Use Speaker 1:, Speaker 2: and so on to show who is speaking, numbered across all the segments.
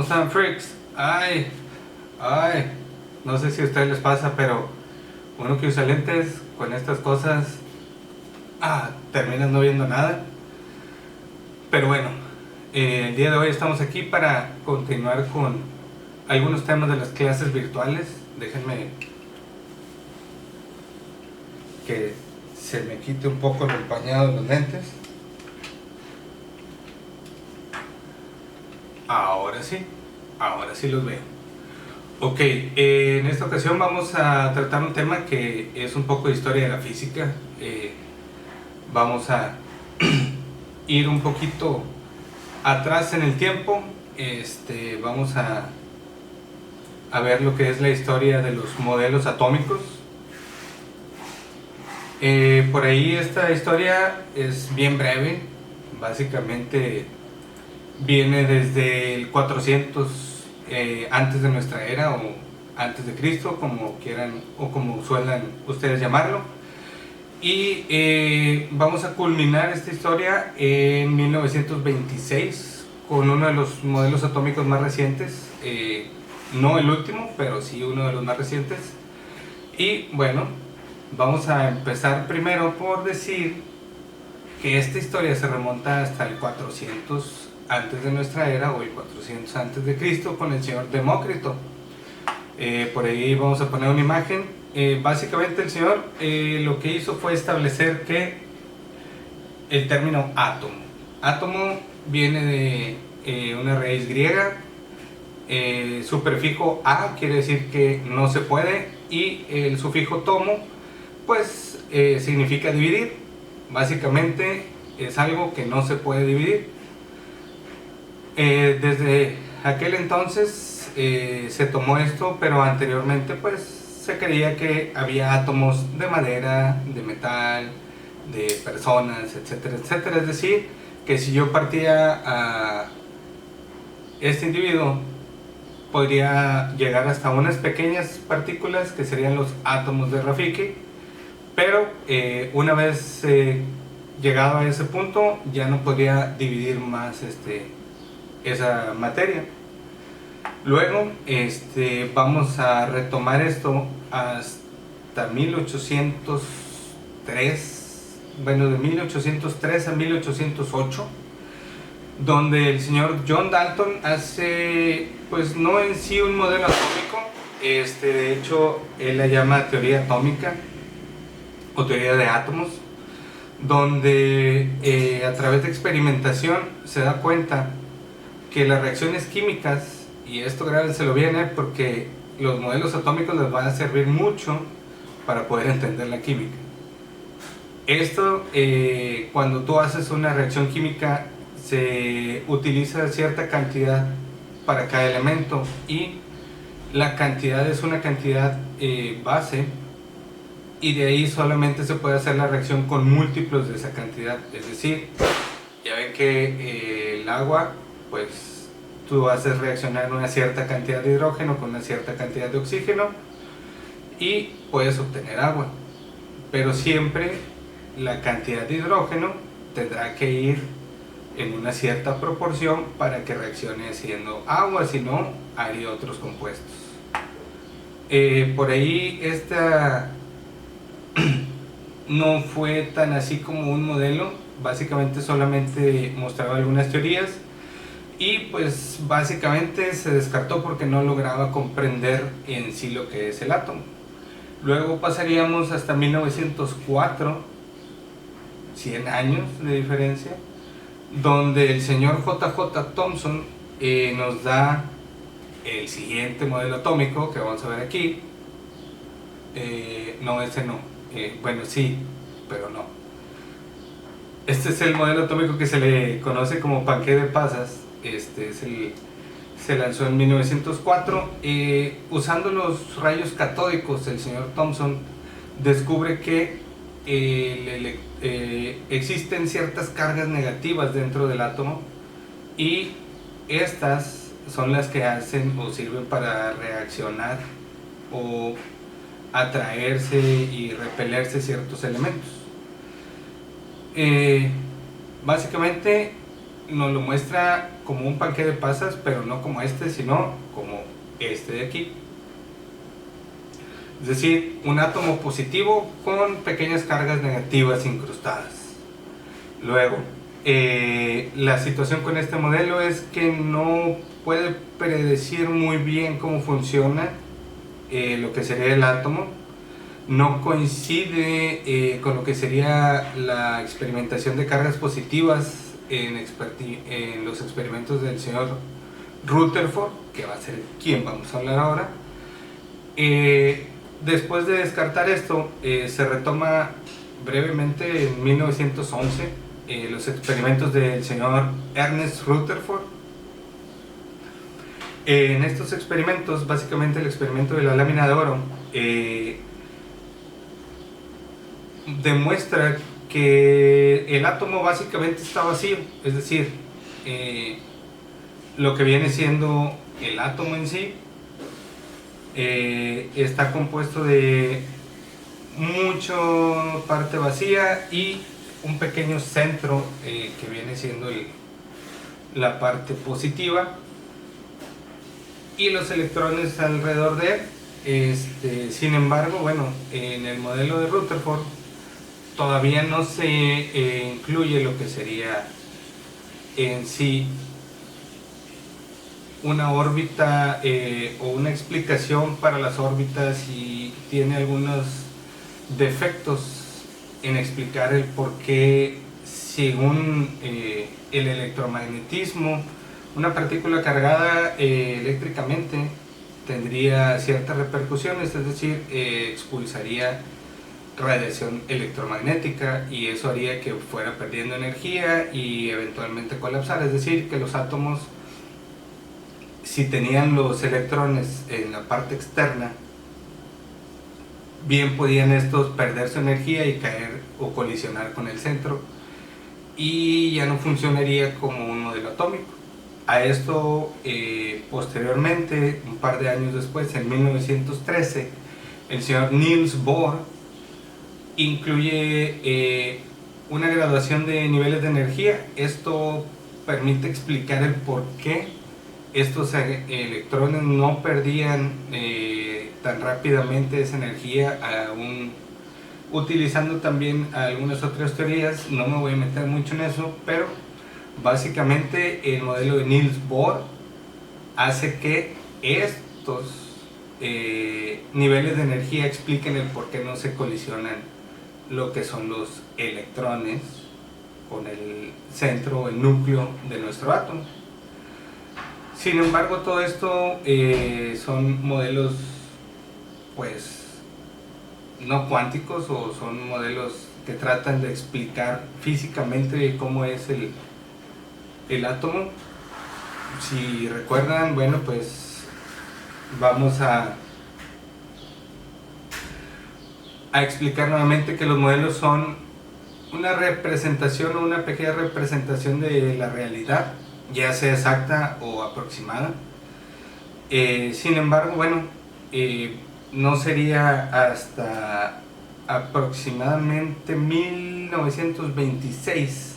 Speaker 1: están, freaks? Ay, no sé si a ustedes les pasa, pero uno que usa lentes con estas cosas, terminas no viendo nada. Pero bueno, el día de hoy estamos aquí para continuar con algunos temas de las clases virtuales. Déjenme que se me quite un poco el empañado de los lentes. Ahora sí los veo. Ok, en esta ocasión vamos a tratar un tema que es un poco de historia de la física. Vamos a ir un poquito atrás en el tiempo. Vamos a ver lo que es la historia de los modelos atómicos. Por ahí esta historia es bien breve. Básicamente viene desde el 400 antes de nuestra era, o antes de Cristo, como quieran o como suelen ustedes llamarlo. Y vamos a culminar esta historia en 1926 con uno de los modelos atómicos más recientes, no el último, pero sí uno de los más recientes. Y bueno, vamos a empezar primero por decir que esta historia se remonta hasta el 400 antes de nuestra era, o el 400 antes de Cristo, con el señor Demócrito. Por ahí vamos a poner una imagen. Básicamente el señor lo que hizo fue establecer que el término átomo viene de una raíz griega. Su prefijo a quiere decir que no se puede, y el sufijo tomo pues significa dividir. Básicamente es algo que no se puede dividir. Desde aquel entonces se tomó esto, pero anteriormente pues se creía que había átomos de madera, de metal, de personas, etcétera, etcétera. Es decir, que si yo partía a este individuo, podría llegar hasta unas pequeñas partículas que serían los átomos de Rafiki, pero una vez llegado a ese punto ya no podría dividir más esa materia. Luego vamos a retomar esto hasta 1803, bueno, de 1803 a 1808, donde el señor John Dalton hace, pues no en sí un modelo atómico, de hecho él la llama teoría atómica o teoría de átomos, donde a través de experimentación se da cuenta que las reacciones químicas, y esto grábenselo bien, porque los modelos atómicos les van a servir mucho para poder entender la química. Esto, cuando tú haces una reacción química, se utiliza cierta cantidad para cada elemento, y la cantidad es una cantidad base, y de ahí solamente se puede hacer la reacción con múltiplos de esa cantidad. Es decir, ya ven que el agua, pues tú haces reaccionar una cierta cantidad de hidrógeno con una cierta cantidad de oxígeno y puedes obtener agua, pero siempre la cantidad de hidrógeno tendrá que ir en una cierta proporción para que reaccione siendo agua, si no haría otros compuestos. Por ahí esta no fue tan así como un modelo, básicamente solamente mostraba algunas teorías, y pues básicamente se descartó porque no lograba comprender en sí lo que es el átomo. Luego pasaríamos hasta 1904, 100 años de diferencia, donde el señor J.J. Thomson nos da el siguiente modelo atómico que vamos a ver aquí. No, ese no. Bueno, sí, pero no. Este es el modelo atómico que se le conoce como panqué de pasas. Se lanzó en 1904. Usando los rayos catódicos, el señor Thomson descubre que existen ciertas cargas negativas dentro del átomo, y estas son las que hacen o sirven para reaccionar o atraerse y repelerse ciertos elementos. Básicamente nos lo muestra como un panqué de pasas, pero no como este, sino como este de aquí. Es decir, un átomo positivo con pequeñas cargas negativas incrustadas. Luego, la situación con este modelo es que no puede predecir muy bien cómo funciona lo que sería el átomo. No coincide con lo que sería la experimentación de cargas positivas en los experimentos del señor Rutherford, que va a ser quien vamos a hablar ahora. Después de descartar esto, se retoma brevemente en 1911 los experimentos del señor Ernest Rutherford. En estos experimentos, básicamente el experimento de la lámina de oro, demuestra que el átomo básicamente está vacío, es decir, lo que viene siendo el átomo en sí está compuesto de mucha parte vacía y un pequeño centro que viene siendo la parte positiva y los electrones alrededor de él. Sin embargo, bueno, en el modelo de Rutherford todavía no se incluye lo que sería en sí una órbita o una explicación para las órbitas, y tiene algunos defectos en explicar el por qué, según el electromagnetismo, una partícula cargada eléctricamente tendría ciertas repercusiones, es decir, expulsaría radiación electromagnética, y eso haría que fuera perdiendo energía y eventualmente colapsar. Es decir, que los átomos, si tenían los electrones en la parte externa, bien podían estos perder su energía y caer o colisionar con el centro, y ya no funcionaría como un modelo atómico. A esto, posteriormente, un par de años después, en 1913, el señor Niels Bohr incluye una graduación de niveles de energía. Esto permite explicar el por qué estos electrones no perdían tan rápidamente esa energía, utilizando también algunas otras teorías. No me voy a meter mucho en eso, pero básicamente el modelo de Niels Bohr hace que estos niveles de energía expliquen el por qué no se colisionan lo que son los electrones con el centro o el núcleo de nuestro átomo. Sin embargo, todo esto son modelos, pues, no cuánticos, o son modelos que tratan de explicar físicamente cómo es el átomo. Si recuerdan, bueno, pues vamos a explicar nuevamente que los modelos son una representación o una pequeña representación de la realidad, ya sea exacta o aproximada. Sin embargo, bueno, no sería hasta aproximadamente 1926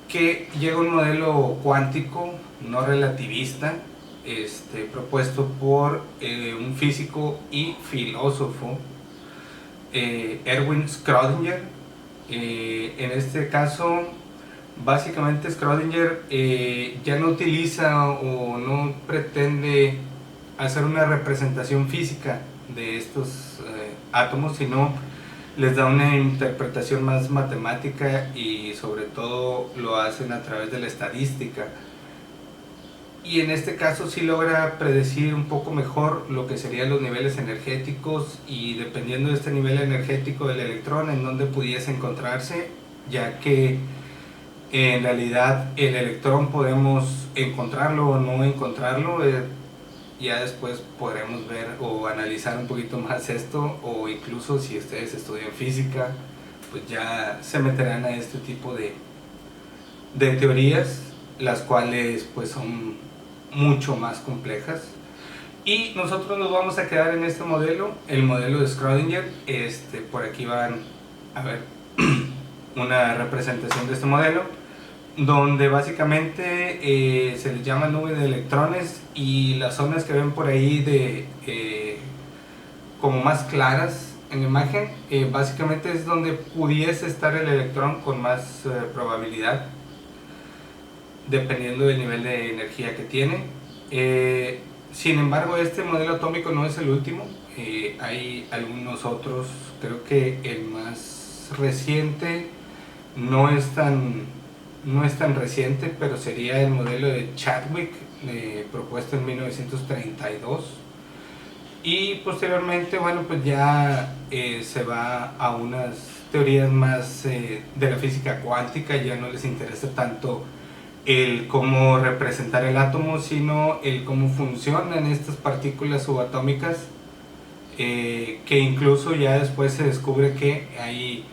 Speaker 1: que llega un modelo cuántico no relativista, propuesto por un físico y filósofo, Erwin Schrödinger. En este caso, básicamente Schrödinger ya no utiliza o no pretende hacer una representación física de estos átomos, sino les da una interpretación más matemática, y sobre todo lo hacen a través de la estadística. Y en este caso sí logra predecir un poco mejor lo que serían los niveles energéticos, y dependiendo de este nivel energético del electrón, en donde pudiese encontrarse, ya que en realidad el electrón podemos encontrarlo o no encontrarlo. Ya después podremos ver o analizar un poquito más esto, o incluso si ustedes estudian física, pues ya se meterán a este tipo de teorías, las cuales pues son mucho más complejas. Y nosotros nos vamos a quedar en este modelo, el modelo de Schrödinger. Por aquí van a ver una representación de este modelo. donde básicamente se les llama nube de electrones, y las zonas que ven por ahí de como más claras en la imagen, básicamente es donde pudiese estar el electrón con más probabilidad, dependiendo del nivel de energía que tiene. Sin embargo, este modelo atómico no es el último, hay algunos otros. Creo que el más reciente no es tan reciente, pero sería el modelo de Chadwick, propuesto en 1932. Y posteriormente, bueno, pues ya se va a unas teorías más de la física cuántica. Ya no les interesa tanto el cómo representar el átomo, sino el cómo funcionan estas partículas subatómicas, que incluso ya después se descubre que hay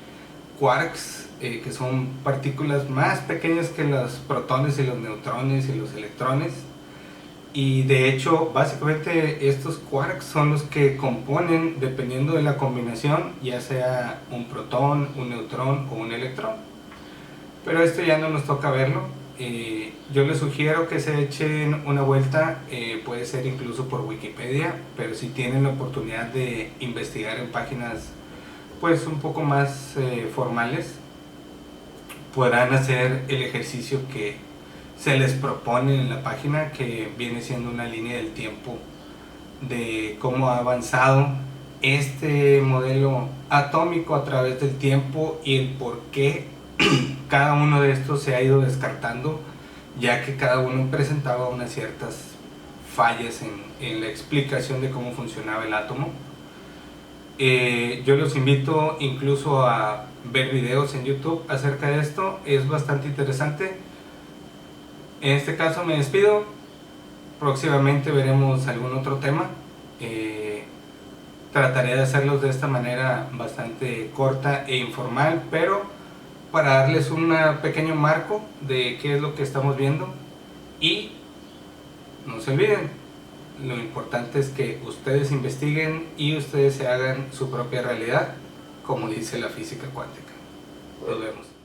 Speaker 1: quarks, que son partículas más pequeñas que los protones y los neutrones y los electrones. Y de hecho, básicamente estos quarks son los que componen, dependiendo de la combinación, ya sea un protón, un neutrón o un electrón. Pero esto ya no nos toca verlo. Yo les sugiero que se echen una vuelta, puede ser incluso por Wikipedia, pero si tienen la oportunidad de investigar en páginas pues un poco más formales, podrán hacer el ejercicio que se les propone en la página, que viene siendo una línea del tiempo de cómo ha avanzado este modelo atómico a través del tiempo, y el por qué cada uno de estos se ha ido descartando, ya que cada uno presentaba unas ciertas fallas en la explicación de cómo funcionaba el átomo. Yo los invito incluso a ver videos en YouTube acerca de esto, es bastante interesante. En este caso me despido, próximamente veremos algún otro tema. Trataré de hacerlos de esta manera bastante corta e informal, pero para darles un pequeño marco de qué es lo que estamos viendo. Y no se olviden, lo importante es que ustedes investiguen y ustedes se hagan su propia realidad, como dice la física cuántica. Nos vemos.